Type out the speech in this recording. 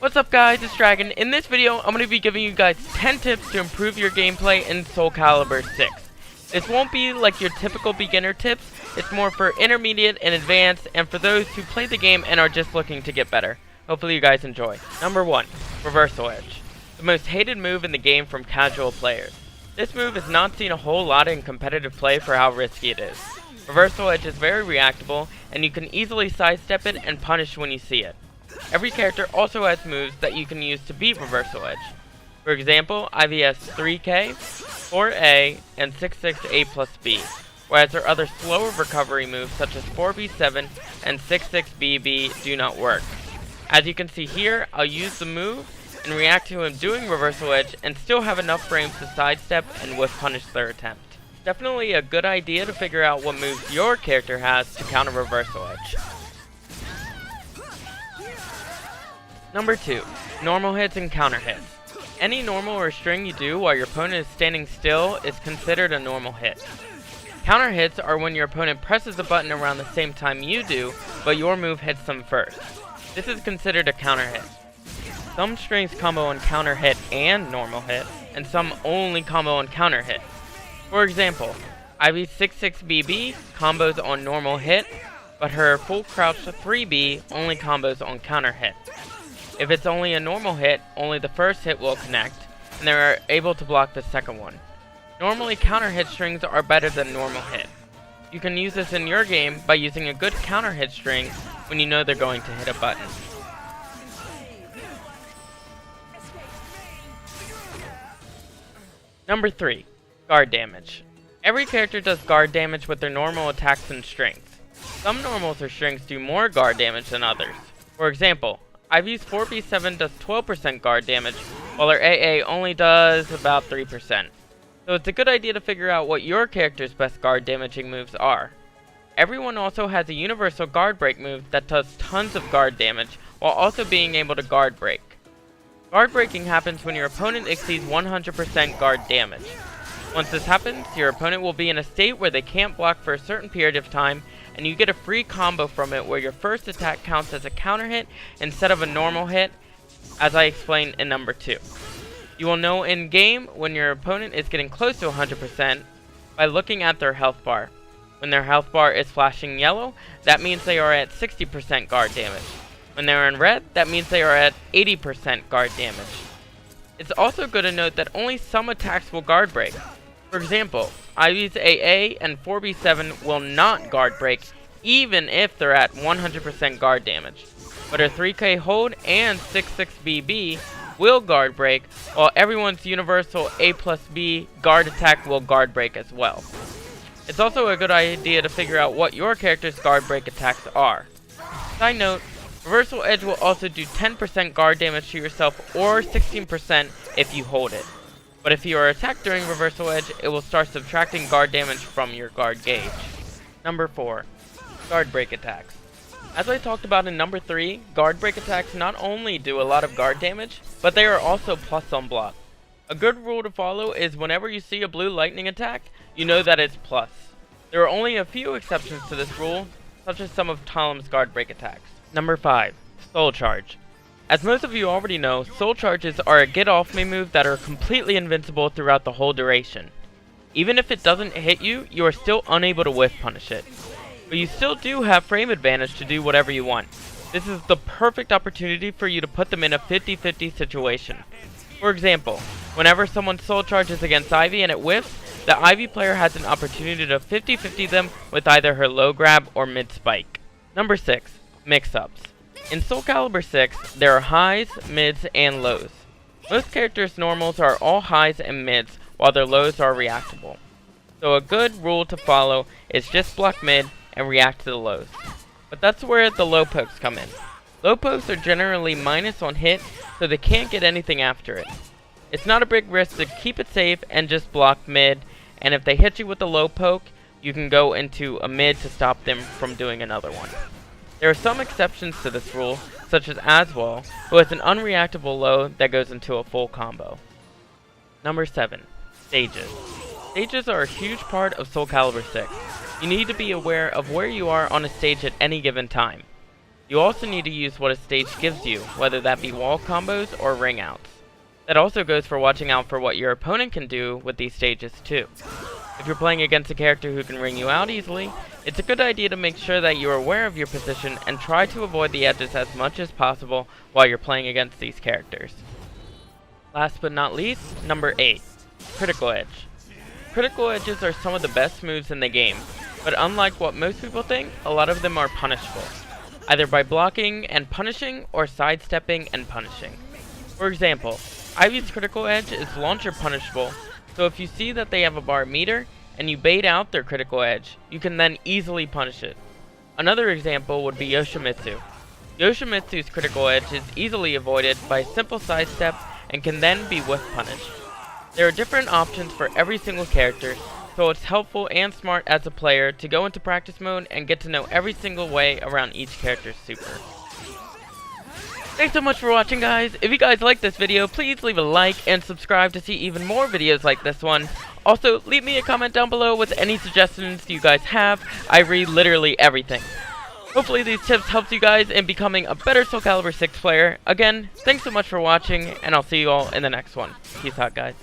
What's up guys, it's Dragon. In this video, I'm going to be giving you guys 10 tips to improve your gameplay in Soulcalibur VI. This won't be like your typical beginner tips, it's more for intermediate and advanced, and for those who play the game and are just looking to get better. Hopefully you guys enjoy. Number 1. Reversal Edge. The most hated move in the game from casual players. This move is not seen a whole lot in competitive play for how risky it is. Reversal Edge is very reactable, and you can easily sidestep it and punish when you see it. Every character also has moves that you can use to beat Reversal Edge. For example, Ivy has 3K, 4A, and 66A plus B, whereas her other slower recovery moves such as 4B7 and 66BB do not work. As you can see here, I'll use the move and react to him doing Reversal Edge and still have enough frames to sidestep and whiff punish their attempt. Definitely a good idea to figure out what moves your character has to counter Reversal Edge. Number 2. Normal hits and counter hits. Any normal or string you do while your opponent is standing still is considered a normal hit. Counter hits are when your opponent presses a button around the same time you do, but your move hits them first. This is considered a counter hit. Some strings combo on counter hit and normal hit, and some only combo on counter hit. For example, Ivy's 66BB combos on normal hit, but her full crouch 3B only combos on counter hit. If it's only a normal hit, only the first hit will connect, and they are able to block the second one. Normally, counter hit strings are better than normal hit. You can use this in your game by using a good counter hit string when you know they're going to hit a button. Number 3. Guard damage. Every character does guard damage with their normal attacks and strings. Some normals or strings do more guard damage than others. For example, Ivy's 4B7 does 12% guard damage, while her AA only does about 3%. So it's a good idea to figure out what your character's best guard damaging moves are. Everyone also has a universal guard break move that does tons of guard damage, while also being able to guard break. Guard breaking happens when your opponent exceeds 100% guard damage. Once this happens, your opponent will be in a state where they can't block for a certain period of time, and you get a free combo from it where your first attack counts as a counter hit instead of a normal hit, as I explained in number 2. You will know in game when your opponent is getting close to 100% by looking at their health bar. When their health bar is flashing yellow, that means they are at 60% guard damage. When they are in red, that means they are at 80% guard damage. It's also good to note that only some attacks will guard break. For example, Ivy's AA and 4B7 will not guard break even if they're at 100% guard damage. But her 3K hold and 66BB will guard break, while everyone's universal A plus B guard attack will guard break as well. It's also a good idea to figure out what your character's guard break attacks are. Side note, Reversal Edge will also do 10% guard damage to yourself or 16% if you hold it. But if you are attacked during Reversal Edge, it will start subtracting guard damage from your guard gauge. Number 4. Guard break attacks. As I talked about in number 3, guard break attacks not only do a lot of guard damage, but they are also plus on block. A good rule to follow is whenever you see a blue lightning attack, you know that it's plus. There are only a few exceptions to this rule, such as some of Talem's guard break attacks. Number 5. Soul Charge. As most of you already know, Soul Charges are a get off me move that are completely invincible throughout the whole duration. Even if it doesn't hit you, you are still unable to whiff punish it. But you still do have frame advantage to do whatever you want. This is the perfect opportunity for you to put them in a 50-50 situation. For example, whenever someone Soul Charges against Ivy and it whiffs, the Ivy player has an opportunity to 50-50 them with either her low grab or mid spike. Number 6. Mix-ups. In Soulcalibur VI, there are highs, mids, and lows. Most characters' normals are all highs and mids, while their lows are reactable. So a good rule to follow is just block mid and react to the lows. But that's where the low pokes come in. Low pokes are generally minus on hit, so they can't get anything after it. It's not a big risk to keep it safe and just block mid, and if they hit you with a low poke, you can go into a mid to stop them from doing another one. There are some exceptions to this rule, such as Aswell, who has an unreactable low that goes into a full combo. Number 7. Stages. Stages are a huge part of Soulcalibur VI. You need to be aware of where you are on a stage at any given time. You also need to use what a stage gives you, whether that be wall combos or ring outs. That also goes for watching out for what your opponent can do with these stages too. If you're playing against a character who can ring you out easily, it's a good idea to make sure that you're aware of your position and try to avoid the edges as much as possible while you're playing against these characters. Last but not least, number 8, Critical Edge. Critical edges are some of the best moves in the game, but unlike what most people think, a lot of them are punishable, either by blocking and punishing or sidestepping and punishing. For example, Ivy's Critical Edge is launcher punishable, so if you see that they have a bar meter and you bait out their Critical Edge, you can then easily punish it. Another example would be Yoshimitsu. Yoshimitsu's Critical Edge is easily avoided by a simple sidestep and can then be whiff punished. There are different options for every single character, so it's helpful and smart as a player to go into practice mode and get to know every single way around each character's super. Thanks so much for watching, guys. If you guys liked this video, please leave a like and subscribe to see even more videos like this one. Also, leave me a comment down below with any suggestions you guys have. I read literally everything. Hopefully these tips helped you guys in becoming a better Soulcalibur VI player. Again, thanks so much for watching, and I'll see you all in the next one. Peace out, guys.